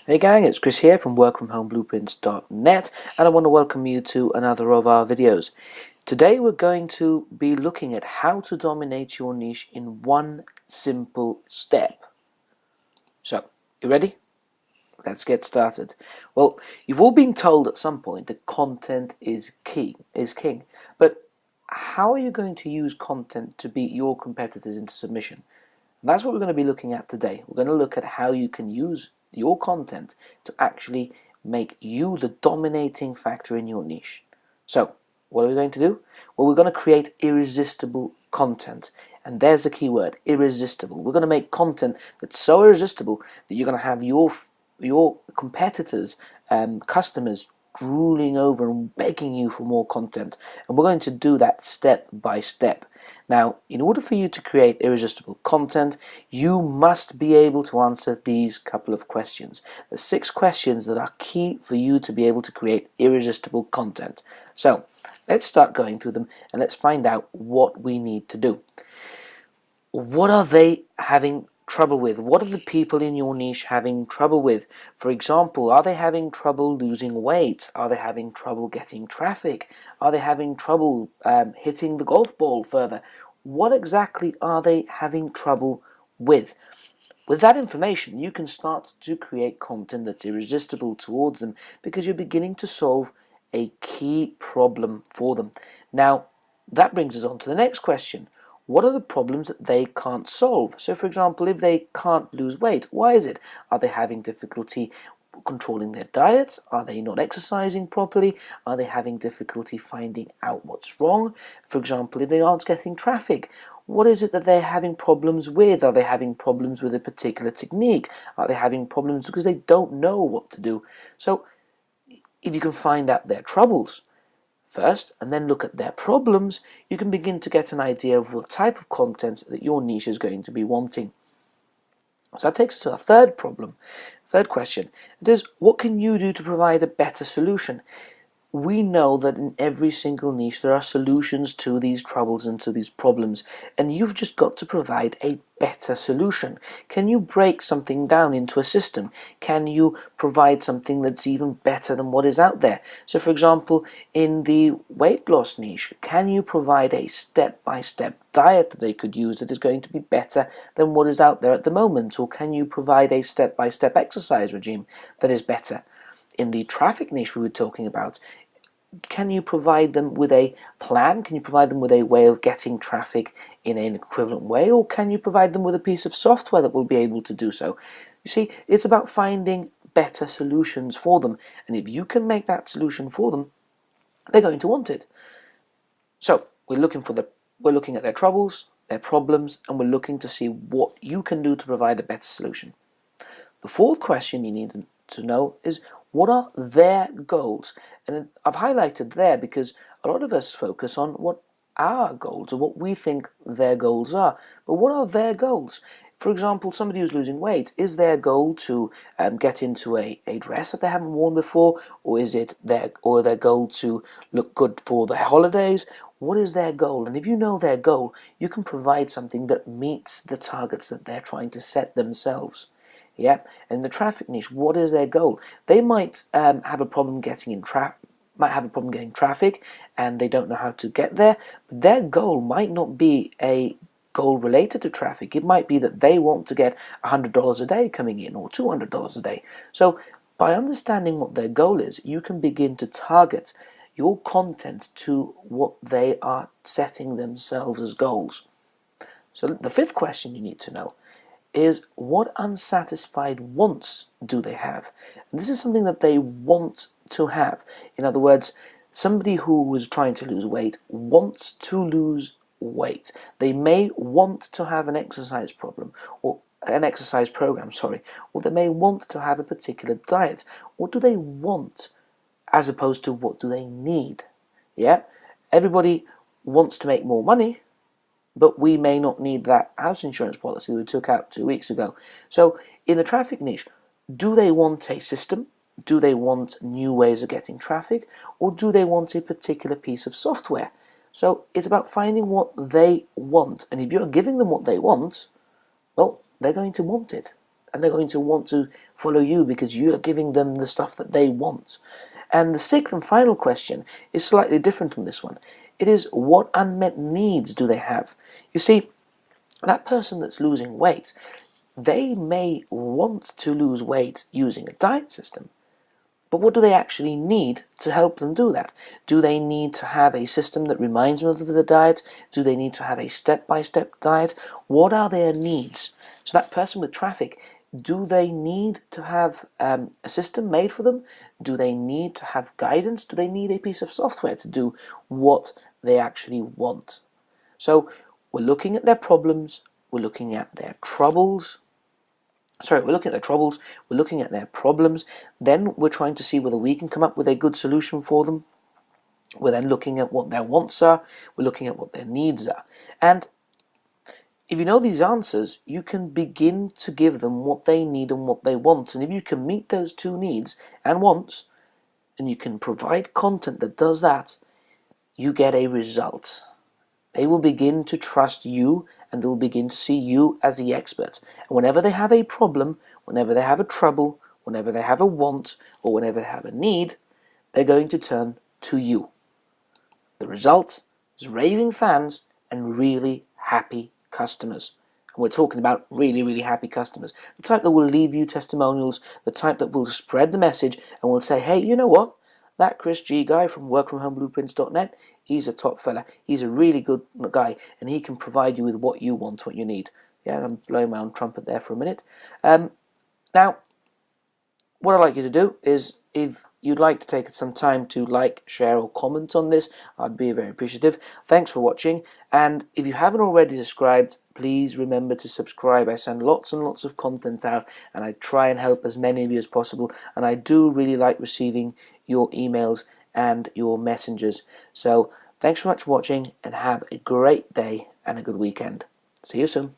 Hey gang, it's Chris here from workfromhomeblueprints.net, and I want to welcome you to another of our videos. Today we're going to be looking at how to dominate your niche in one simple step. So, you ready? Let's get started. Well, you've all been told at some point that content is king. But how are you going to use content to beat your competitors into submission? And that's what we're going to be looking at today. We're going to look at how you can use your content to actually make you the dominating factor in your niche. So, what are we going to do? Well, we're going to create irresistible content. And there's the key word, irresistible. We're going to make content that's so irresistible that you're going to have your competitors, customers drooling over and begging you for more content, and we're going to do that step by step. Now, in order for you to create irresistible content, you must be able to answer these couple of questions. The 6 questions that are key for you to be able to create irresistible content. So let's start going through them and let's find out what we need to do. What are they having trouble with? What are the people in your niche having trouble with? For example, are they having trouble losing weight? Are they having trouble getting traffic? Are they having trouble hitting the golf ball further? What exactly are they having trouble with? With that information, you can start to create content that's irresistible towards them because you're beginning to solve a key problem for them. Now, that brings us on to the next question. What are the problems that they can't solve? So, for example, if they can't lose weight, why is it? Are they having difficulty controlling their diet? Are they not exercising properly? Are they having difficulty finding out what's wrong? For example, if they aren't getting traffic, what is it that they're having problems with? Are they having problems with a particular technique? Are they having problems because they don't know what to do? So, if you can find out their troubles first and then look at their problems, you can begin to get an idea of what type of content that your niche is going to be wanting. So that takes us to our third question. It is, what can you do to provide a better solution? We know that in every single niche there are solutions to these troubles and to these problems, and you've just got to provide a better solution. Can you break something down into a system? Can you provide something that's even better than what is out there? So, for example, in the weight loss niche, can you provide a step-by-step diet that they could use that is going to be better than what is out there at the moment? Or can you provide a step-by-step exercise regime that is better? In the traffic niche we were talking about, can you provide them with a plan? Can you provide them with a way of getting traffic in an equivalent way? Or can you provide them with a piece of software that will be able to do so? You see, it's about finding better solutions for them. And if you can make that solution for them, they're going to want it. So we're looking at their troubles, their problems, and we're looking to see what you can do to provide a better solution. The fourth question you need to know is, what are their goals? And I've highlighted there because a lot of us focus on what our goals or what we think their goals are. But what are their goals? For example, somebody who's losing weight, is their goal to get into a dress that they haven't worn before? Or is it their goal to look good for the holidays? What is their goal? And if you know their goal, you can provide something that meets the targets that they're trying to set themselves. Yeah, and the traffic niche, what is their goal? They might have a problem getting traffic, and they don't know how to get there. But their goal might not be a goal related to traffic. It might be that they want to get $100 a day coming in, or $200 a day. So by understanding what their goal is, you can begin to target your content to what they are setting themselves as goals. So the fifth question you need to know is, what unsatisfied wants do they have? And this is something that they want to have. In other words, somebody who is trying to lose weight wants to lose weight. They may want to have an exercise problem, or an exercise program, or they may want to have a particular diet. What do they want as opposed to what do they need? Yeah, everybody wants to make more money, but we may not need that house insurance policy we took out 2 weeks ago. So in the traffic niche, do they want a system? Do they want new ways of getting traffic? Or do they want a particular piece of software? So it's about finding what they want. And if you're giving them what they want, well, they're going to want it. and they're going to want to follow you because you are giving them the stuff that they want. And the sixth and final question is slightly different from this one. It is, what unmet needs do they have? You see, that person that's losing weight, they may want to lose weight using a diet system, but what do they actually need to help them do that? Do they need to have a system that reminds them of the diet? Do they need to have a step-by-step diet? What are their needs? So that person with traffic, do they need to have a system made for them? Do they need to have guidance? Do they need a piece of software to do what they actually want? So we're looking at their problems, we're looking at their troubles, we're looking at their troubles, we're looking at their problems, then we're trying to see whether we can come up with a good solution for them. We're then looking at what their wants are, we're looking at what their needs are. And if you know these answers, you can begin to give them what they need and what they want. And if you can meet those two needs and wants, and you can provide content that does that, you get a result. They will begin to trust you, and they will begin to see you as the expert. And whenever they have a problem, whenever they have a trouble, whenever they have a want, or whenever they have a need, they're going to turn to you. The result is raving fans and really happy customers. And we're talking about really, really happy customers. The type that will leave you testimonials, the type that will spread the message and will say, hey, you know what? That Chris G guy from workfromhomeblueprints.net, he's a top fella. He's a really good guy, and he can provide you with what you want, what you need. Yeah, and I'm blowing my own trumpet there for a minute. Now, what I'd like you to do is, if you'd like to take some time to like, share, or comment on this, I'd be very appreciative. Thanks for watching, and if you haven't already subscribed, please remember to subscribe. I send lots and lots of content out, and I try and help as many of you as possible, and I do really like receiving your emails and your messengers. So thanks so much for watching, and have a great day and a good weekend. See you soon.